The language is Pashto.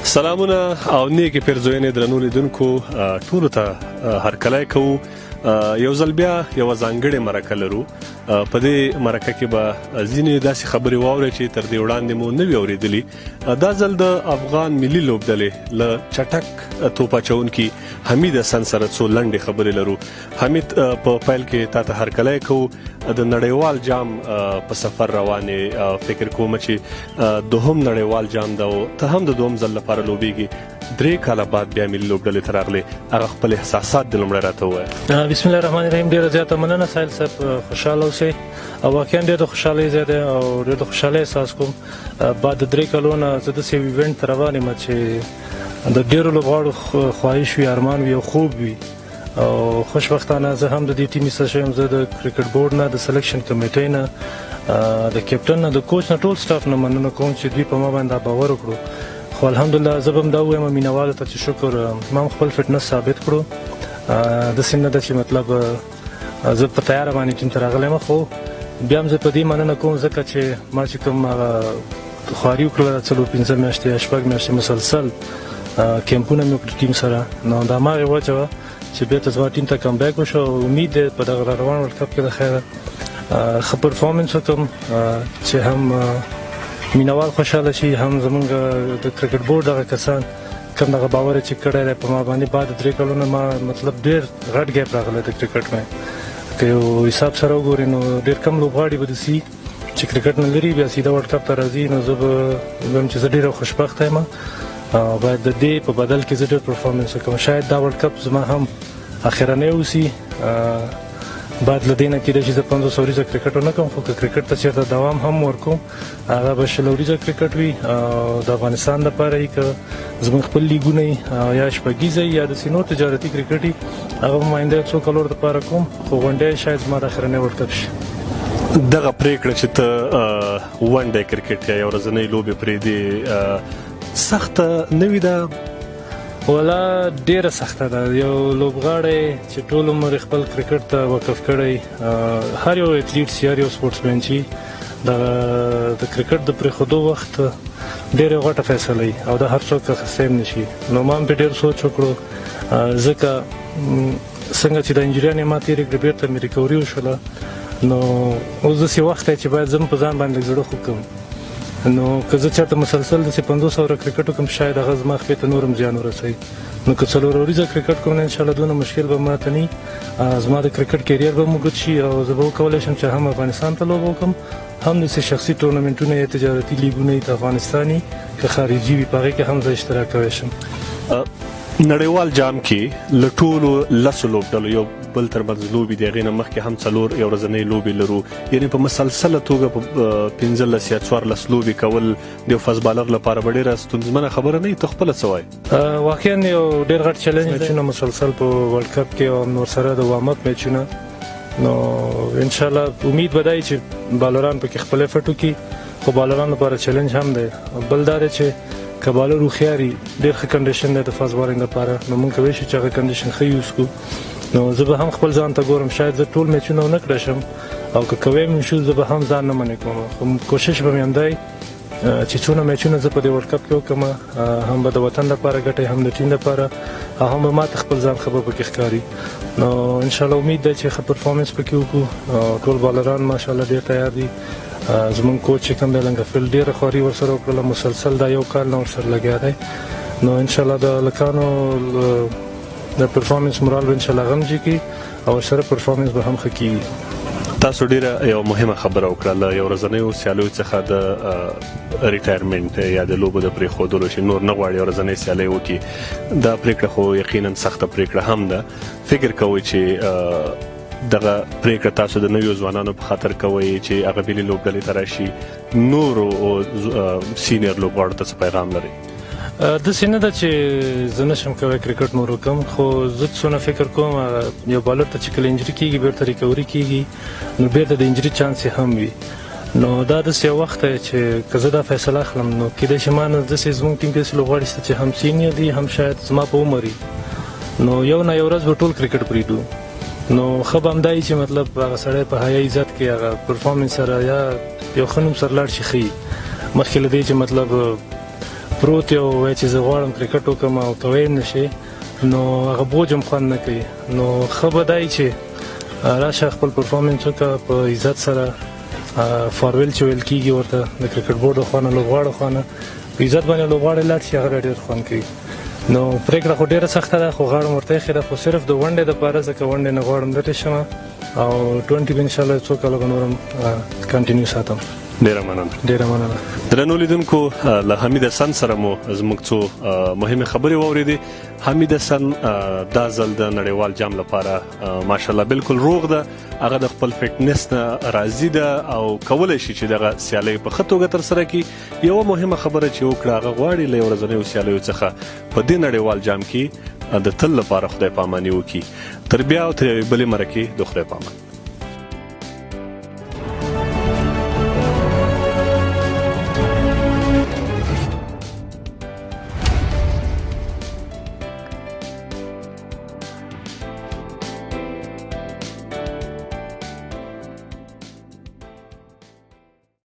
سلامونه او نیکی پیرزوینې درنو لیدونکو ټولو ته هرکلی کوو. یو ځل بیا یوه ځانګړې مرکه لرو. په دې مرکه کې به ځینې داسې خبرې واورئ چې تر دې وړاندې مو نه وي اورېدلي. دا ځل د افغان ملي لوبډلې له چټک توپ اچوونکي حمید حسن سره څو لنډې خبرې لرو. حمید، په پیل کې تا ته هرکلی کوو. د نړیوال جام په سفر روانې، فکر کوم چې دوهم نړیوال جام ده او ته هم د دوهم ځل لپاره لوبېږي. 3 کاله بعد بیا ملي لوبډلې ته راغلې، هغه خپل احساسات د لومړی راته ووایه. بسم الله الرحمن الرحیم. ډېره زیاته مننه سایل صاحب، خوشحاله اوسئ. او واقعا ډېر د خوشحالۍ ځای دی او ډېر د خوشحالۍ احساس کوم. بعد د 3 کالو نه زه داسې یو ایونټ ته روان یم چې د ډېرو لوبغاړو خواهش وي، ارمان وي او خوب وي. او خوشبختانه زه هم د دې ټیم حصه شوی یم. زه د کرکټ بورډ نه، د سلیکشن کمیټۍ نه، د کیپټن نه، د کوچ نه، ټول سټاف نه مننه کوم چې دوی په ما باندې باور وکړو. خو الحمدلله زه به هم دا ووایم مینوالو ته چې شکر، ما هم خپل فټنس ثابت کړو. داسې نه ده چې مطلب زه په تیاره باندې ټیم ته راغلی یم، خو بیا هم زه په دې مننه کوم ځکه چې ما چې کوم خواري وکړله 4-5 میاشتې یا 6 میاشتې مسلسل کیمپونه مې وکړل ټیم سره، نو د هماغې وجه وه چې بېرته زما ټیم ته کم بیک وشو. امید دی په دغه روان ورلډ کپ کې د خیره ښه پرفارمنس وکړم چې هم مینوال خوشحاله شي، هم زمونږ د کرکټ بورډ دغه کسان کوم دغه باور چې کړی دی په ما باندې. بعد 3 کالو نه ما مطلب ډېر غټ ګیپ راغلی د کرکټ مې. که یو حساب سره وګورې نو ډېر کم لوبغاړي به داسې چې کرکټ نه لري بیا سیده ورلډ کپ ته راځي. نو زه به وایم چې زه ډېره خوشبخته یم. باید د دې په بدل کې زه ډېر پرفارمنس وکړم. شاید دا ورلډ کپ زما هم اخرنی اوسي. بعد له دې نه کېدای شي زه 500 ورځې کرکټ ونه کړم، خو که کرکټ ته چېرته دوام هم ورکوم هغه به 100 ورځې کرکټ وي. د افغانستان لپاره یې که زموږ خپل لیګونه یي یا شپږیزه یا داسې نور تجارتي کرکټ یي هغه به آینده 100 کالو دپاره کوم، خو غونډی شاید زما د اخرنی ورلډ کپ شي. دغه پرېکړه چې ته ون ډے کرکټ یا یو ورځنۍ لوبې پرېږدې سخته نه وي؟ ده ولا ډیره سخته ده. یو لوبغاړی چې ټول عمر خپل کرکټ ته وقف کړی، هر یو اتلیټ چې هر یو سپورټسمین چې د کرکټ د پرېښودو وخت ډېره غټه فیصله وي او د هر څوک اخیستی هم نشي. نو ما هم پرې ډېر سوچ وکړو، ځکه څنګه چې د انجریانې ما تېرې کړې بېرته مې ریکوري وشوله. نو اوس داسې وخت دی چې باید زه هم په ځان باندې زړه خوږ کړم. نو که زه چېرته مسلسل داسې 500 اوره کرکټ وکړم شاید هغه زما خپې ته نور هم زیان ورسوي. نو که 4 ورځې کرکټ کوم نو انشاءالله دونه مشکل به ماته نه وي. زما د کرکټ کیریر به هم اوږد شي او زه به وکولی شم چې هم افغانستان ته لوبه وکړم، هم داسې شخصي ټورنمنټونه یا تجارتي لیګونه یي د افغانستان یي که خارجي وي په هغې کې هم زه اشتراک کولی شم. نړیوال جام کې له ټولو 10 لوبډلو یو بل ترمنځ لوبې د هغې نه مخکې هم 4 یو ورځنۍ لوبې لرو. یعنې په مسلسله توګه په 15 یا 14 لوبې کول د یو فاست بالر لپاره به ډېره ستونزمنه خبره نه وي. ته خپله څه وایې؟ واقعا یو ډېر غټ چلنج دی مسلسل په ورلډ کپ کې او نور سره د وارم اپ میچونه. نو انشاءالله امید به دا وي چې بالران پکې خپل افرټ وکړي، خو بالرانو لپاره چلنج هم دی. بل دا دی چې که بالر هوښیار وي ډېر ښه کنډیشن دی د فاست بالینګ لپاره، نو موږ کولی شو چې هغه کنډیشن ښه یوز کړو. نو زه به هم خپل ځان ته ګورم، شاید زه ټول میچونه ونه کړی شم او که کوی مې شو زه به هم ځان نه منې کوم، خو کوشش به مې همدا وي چې څونه میچونه زه په دې ورلډ کپ کې وکړم هم به د وطن لپاره ګټئ، هم د ټیم لپاره، او هم به ماته خپل ځان ښه به پکې ښکاري. نو انشاءالله امید دی چې ښه پرفارمنس پکې وکړو. ټول بالران ماشاءالله ډېر تیار دي. زموږ کوچ چې کوم دی لنګفیل ډېره خواري ورسره وکړله، مسلسل دا یو کال نه ورسره لګیا دی. نو انشاءالله د هلکانو د پرفارمنس مورال به انشاءالله هغه هم جګي او ورسره پرفارمنس به هم ښه کېږي. تاسو ډېره یو مهمه خبره وکړه، له یو ورځنیو سیالیو څخه د ریټایرمنټ یا د لوبو د پرېښودلو چې نور نه غواړي یو ورځنۍ سیالۍ وکړي. دا پرېکړه خو یقینا سخته پرېکړه هم ده. فکر کوئ چې دغه پرېکړه تاسو د نویو ځوانانو په خاطر کوئ چې هغه ملي لوبډلې ته راشي، نورو سینیر لوبغاړو ته څه پیغام لرئ؟ داسې نه ده چې زه نشم کولی کرکټ نور وکړم، خو زه څونه فکر کوم یو بالر ته چې کله انجري کېږي بېرته ریکوري کېږي نو بېرته د انجري چانس یې هم وي. نو دا داسې یو وخت دی چې که زه دا فیصله اخلم نو کېدای شي ما نه داسې زموږ ټیم کې داسې لوبغاړي شته چې هم سینیر دي هم شاید زما په عمر وي، نو یو نه یو ورځ به ټول کرکټ پرېږدو. نو ښه به همدا وي چې مطلب هغه سړی په حیا عزت کې هغه پرفارمنس سره یا یو ښه نوم سره لاړ شي ښه وي، مخکې له دې چې مطلب پروت یو وای چې زه غواړم کرکټ وکړم او ته ویل نه شي نو هغه بوج هم خوند نه کوي. نو ښه به دا وي چې راشه خپل پرفارمنس وکړه په عزت سره. فارویل چې ویل کېږي ورته د کرکټ بورډ خوا نه لوبغاړو خوا نه په عزت باندې لوبغاړی لاړ شي هغه ډېر خوند کوي. نو پرېکړه خو ډېره سخته ده خو غواړم ورته ایښې ده خو صرف د ونډې دپاره ځکه ونډې نه غواړم ډډې شم او 20 به انشاءالله څو کاله به نور هم کنټینیو ساتم. ډیره مننه. درنو لیدونکو له حمید حسن سره مو زموږ څو مهمه خبرې واورېدې. حمید حسن دا ځل د نړیوال جام لپاره ماشاءالله بالکل روغ ده. هغه د خپل فټنس نه راضي ده او کولی شي چې دغه سیالۍ په ښه توګه ترسره کړي. یوه مهمه خبره چې وکړه هغه غواړي له ورځنیو سیالیو څخه په دې نړیوال جام کې د تل لپاره خدای پاماني وکړي. تر بیا او تر یوې بلې مرکې د خدای پامان.